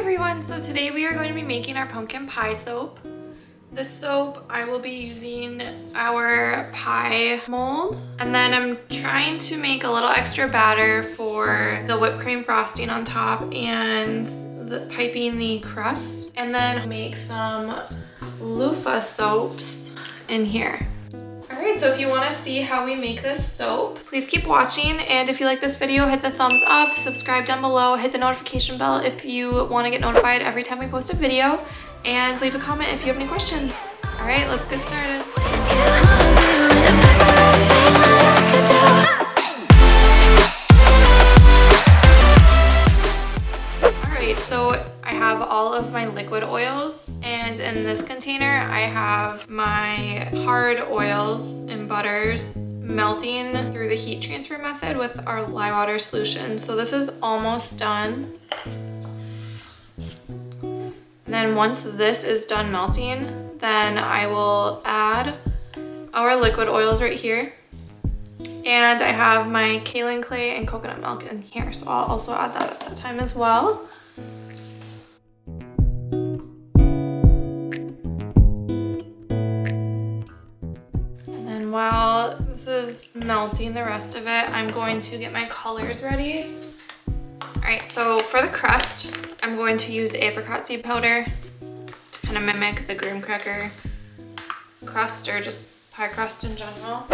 everyone, so today we are going to be making our pumpkin pie soap. This soap, I will be using our pie mold, and then I'm trying to make a little extra batter for the whipped cream frosting on top and piping the crust, and then make some loofah soaps in here. Alright, so if you want to see how we make this soap, please keep watching, and if you like this video, hit the thumbs up, subscribe down below, hit the notification bell if you want to get notified every time we post a video, and leave a comment if you have any questions. Alright, let's get started. Alright, so I have all of my liquid oils, and in this container I have my hard oils and butters melting through the heat transfer method with our lye water solution. So this is almost done. And then once this is done melting, then I will add our liquid oils right here. And I have my kaolin clay and coconut milk in here, so I'll also add that at that time as well. While this is melting the rest of it, I'm going to get my colors ready. Alright, so for the crust, I'm going to use apricot seed powder to kind of mimic the graham cracker crust or just pie crust in general.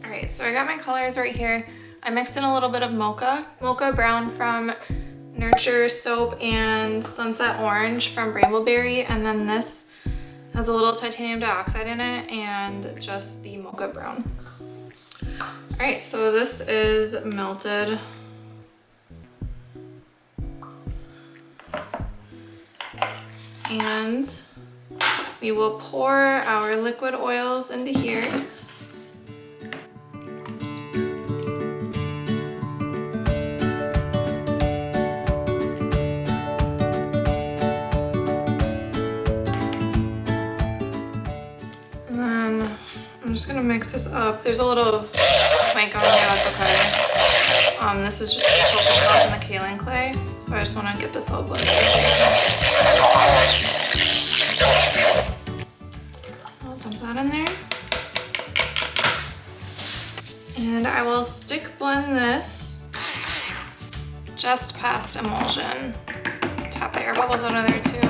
Alright, so I got my colors right here. I mixed in a little bit of mocha brown from Nurture Soap and sunset orange from Brambleberry, and then this has a little titanium dioxide in it and just the mocha brown. All right, so this is melted. And we will pour our liquid oils into here. I'm just gonna mix this up. There's a little mic on here, that's okay. This is just the coconut and the kaolin clay, so I just want to get this all blended. I'll dump that in there. And I will stick blend this just past emulsion. Tap the air bubbles out of there too.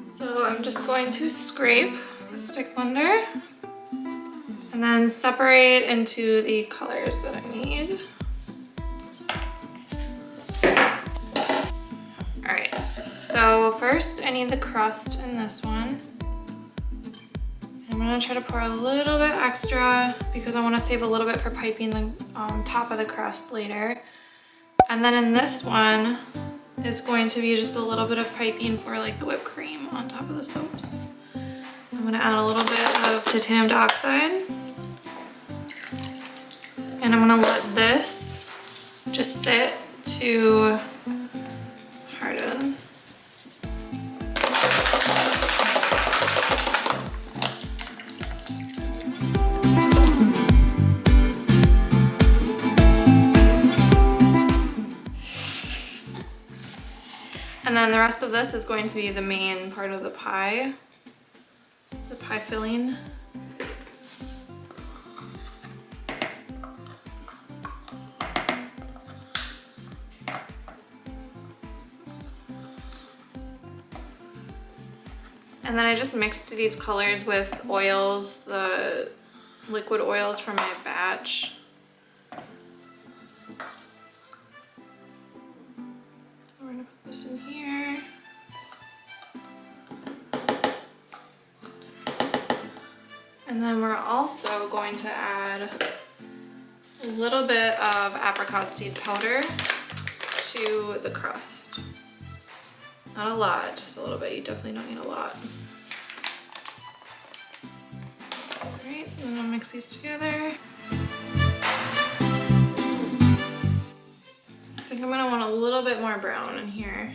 So I'm just going to scrape the stick blender and then separate into the colors that I need. All right, so first I need the crust in this one. I'm gonna try to pour a little bit extra because I wanna save a little bit for piping the top of the crust later. And then in this one, it's going to be just a little bit of piping for like the whipped cream on top of the soaps. I'm gonna add a little bit of titanium dioxide. And I'm gonna let this just sit to harden. And then the rest of this is going to be the main part of the pie filling. And then I just mixed these colors with oils, the liquid oils from my batch. We're gonna put this in here. And then we're also going to add a little bit of apricot seed powder to the crust. Not a lot, just a little bit. You definitely don't need a lot. All right, I'm gonna mix these together. I think I'm gonna want a little bit more brown in here.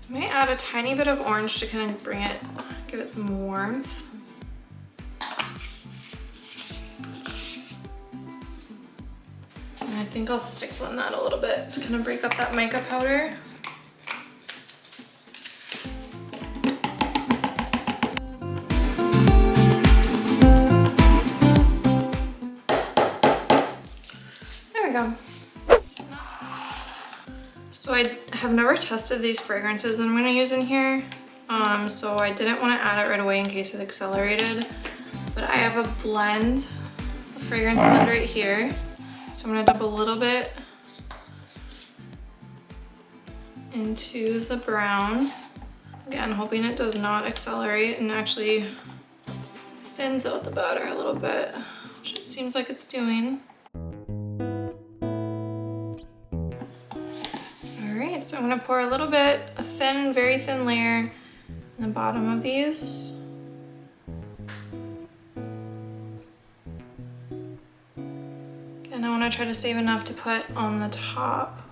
I might add a tiny bit of orange to kind of bring it, give it some warmth. And I think I'll stick blend that a little bit to kind of break up that mica powder. Go. So I have never tested these fragrances that I'm going to use in here, so I didn't want to add it right away in case it accelerated, but I have a blend, a fragrance blend right here, so I'm going to dump a little bit into the brown, again hoping it does not accelerate and actually thins out the batter a little bit, which it seems like it's doing. So I'm gonna pour a little bit, a thin, very thin layer in the bottom of these. And I wanna try to save enough to put on the top.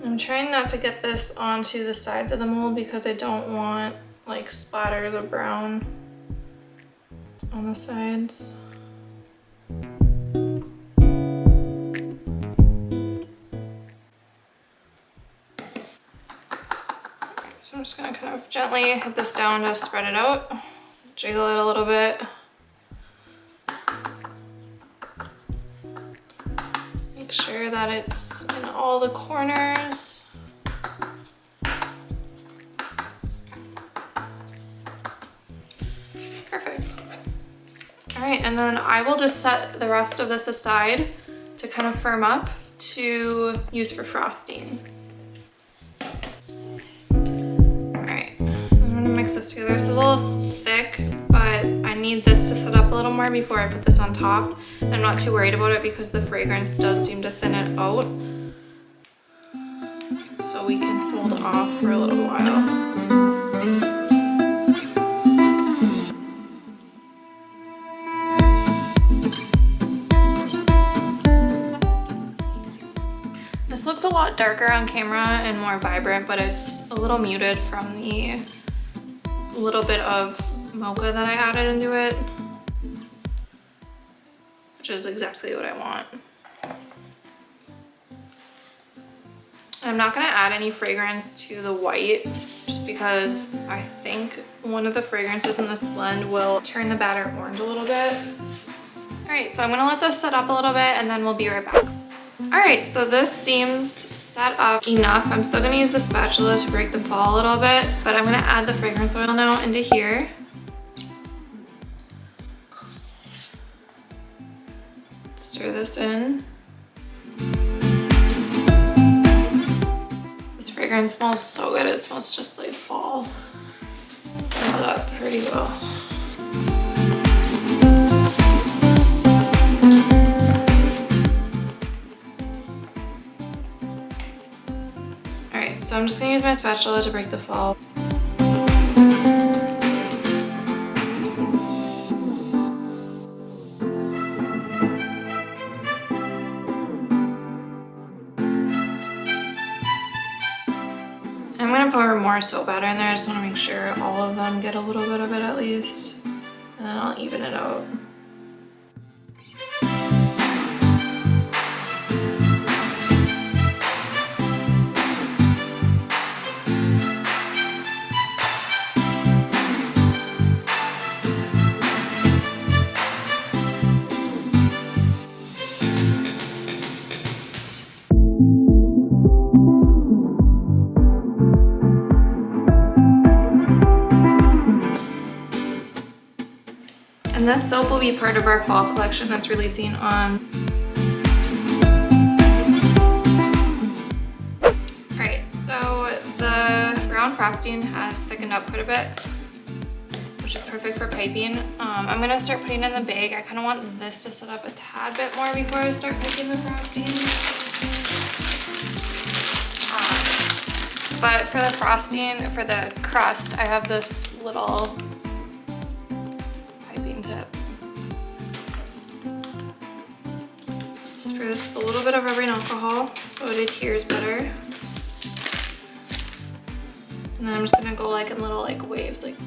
I'm trying not to get this onto the sides of the mold because I don't want like splatters of brown on the sides. So I'm just gonna kind of gently hit this down to spread it out, jiggle it a little bit. Make sure that it's in all the corners. Perfect. All right, and then I will just set the rest of this aside to kind of firm up to use for frosting. This together. This is a little thick, but I need this to set up a little more before I put this on top. And I'm not too worried about it because the fragrance does seem to thin it out. So we can hold off for a little while. This looks a lot darker on camera and more vibrant, but it's a little muted from the little bit of mocha that I added into it, which is exactly what I want. I'm not gonna add any fragrance to the white just because I think one of the fragrances in this blend will turn the batter orange a little bit. All right, so I'm gonna let this set up a little bit and then we'll be right back. All right, so this seems set up enough. I'm still gonna use the spatula to break the fall a little bit, but I'm gonna add the fragrance oil now into here. Stir this in. This fragrance smells so good. It smells just like fall. Sums it up pretty well. So I'm just gonna use my spatula to break the fall. I'm gonna pour more soap batter in there. I just wanna make sure all of them get a little bit of it at least. And then I'll even it out. And this soap will be part of our fall collection that's releasing on. Alright, so the frosting has thickened up quite a bit, which is perfect for piping. I'm gonna start putting in the bag. I kind of want this to set up a tad bit more before I start picking the frosting. But for the frosting, for the crust, I have this little piping tip. Spray this with a little bit of rubbing alcohol so it adheres better. And then I'm just gonna go like in little like waves, like.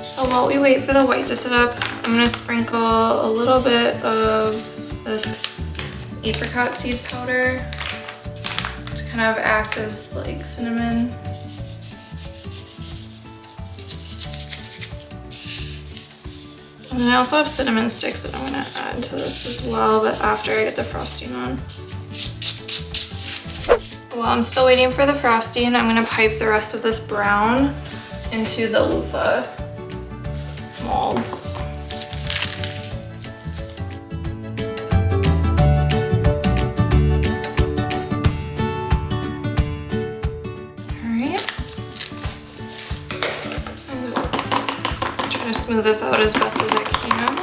So while we wait for the white to set up, I'm gonna sprinkle a little bit of this apricot seed powder to kind of act as like cinnamon. And then I also have cinnamon sticks that I'm gonna add to this as well, but after I get the frosting on. While I'm still waiting for the frosting, I'm gonna pipe the rest of this brown into the loofah molds. Alright. I'm gonna try to smooth this out as best as I can.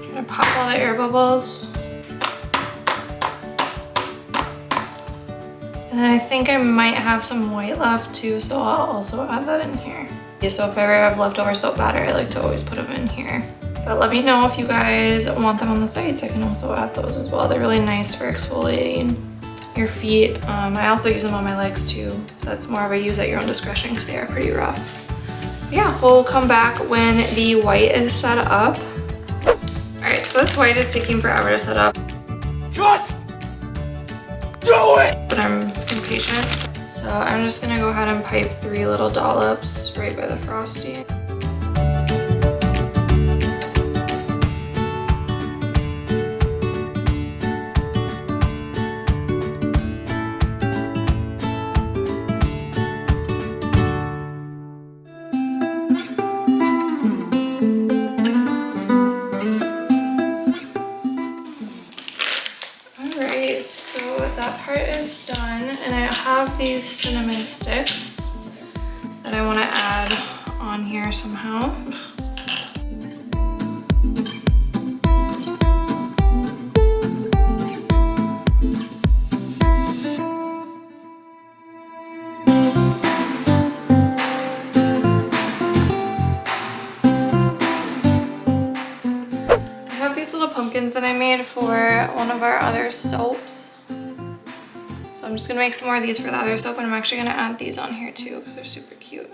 Try to pop all the air bubbles. And then I think I might have some white left too, so I'll also add that in here. So if I ever have leftover soap batter, I like to always put them in here. But let me know if you guys want them on the sides. I can also add those as well. They're really nice for exfoliating your feet. I also use them on my legs too. That's more of a use at your own discretion because they are pretty rough. But yeah, we'll come back when the white is set up. All right, so this white is taking forever to set up. Just do it! But I'm impatient. So I'm just gonna go ahead and pipe 3 little dollops right by the frosting. So that part is done, and I have these cinnamon sticks that I want to add on here somehow. Pumpkins that I made for one of our other soaps. So I'm just gonna make some more of these for the other soap, and I'm actually gonna add these on here too because they're super cute.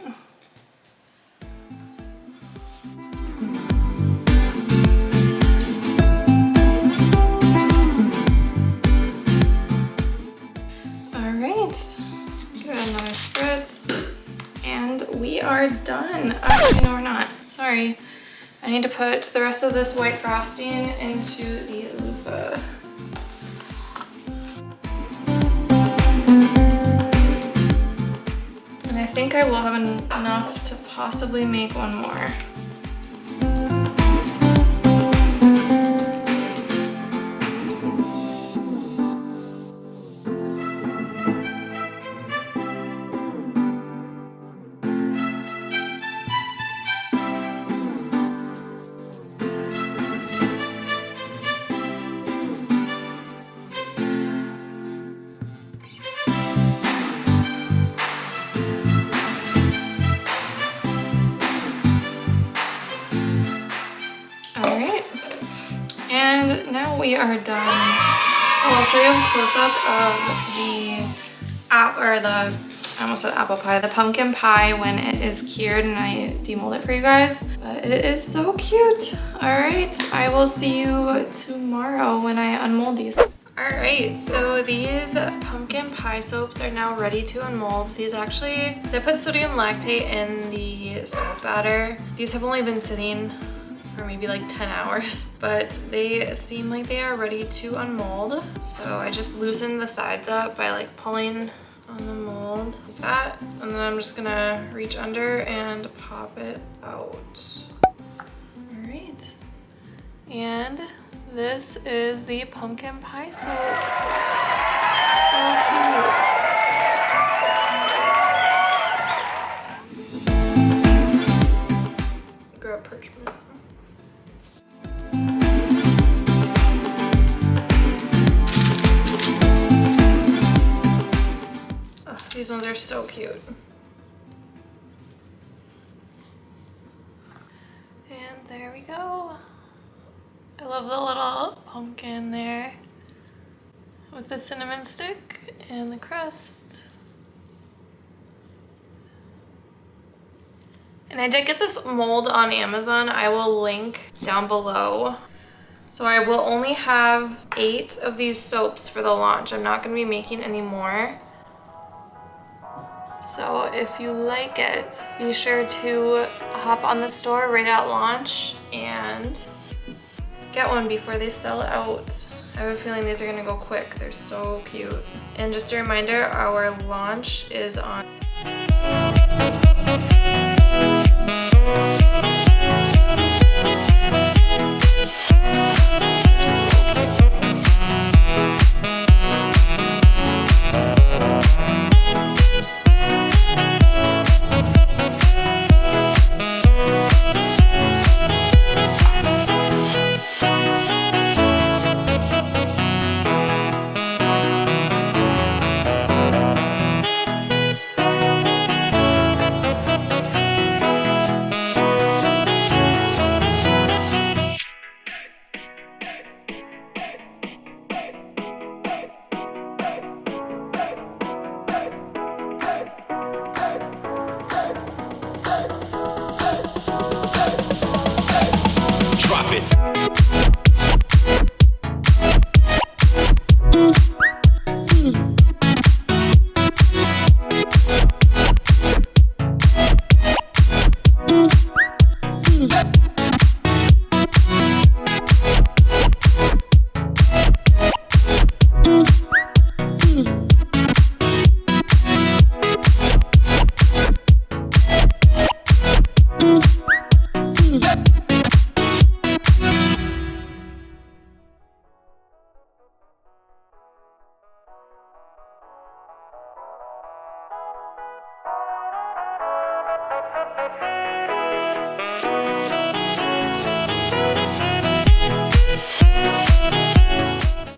All right, give it another spritz, and we are done. Actually, no, we're not. Sorry. I need to put the rest of this white frosting into the loofah. And I think I will have enough to possibly make one more. And now we are done. So I'll show you a close-up of I almost said apple pie, the pumpkin pie when it is cured, and I demold it for you guys. But it is so cute. All right, I will see you tomorrow when I unmold these. All right, so these pumpkin pie soaps are now ready to unmold. These actually, because I put sodium lactate in the handmade soap batter. These have only been sitting for maybe like 10 hours, but they seem like they are ready to unmold. So I just loosened the sides up by like pulling on the mold like that. And then I'm just gonna reach under and pop it out. All right. And this is the pumpkin pie soap. So cute. Grab parchment. Oh, these ones are so cute. And there we go. I love the little pumpkin there with the cinnamon stick and the crust. And I did get this mold on Amazon. I will link down below. So I will only have 8 of these soaps for the launch. I'm not gonna be making any more. So if you like it, be sure to hop on the store right at launch and get one before they sell out. I have a feeling these are gonna go quick. They're so cute. And just a reminder, our launch is on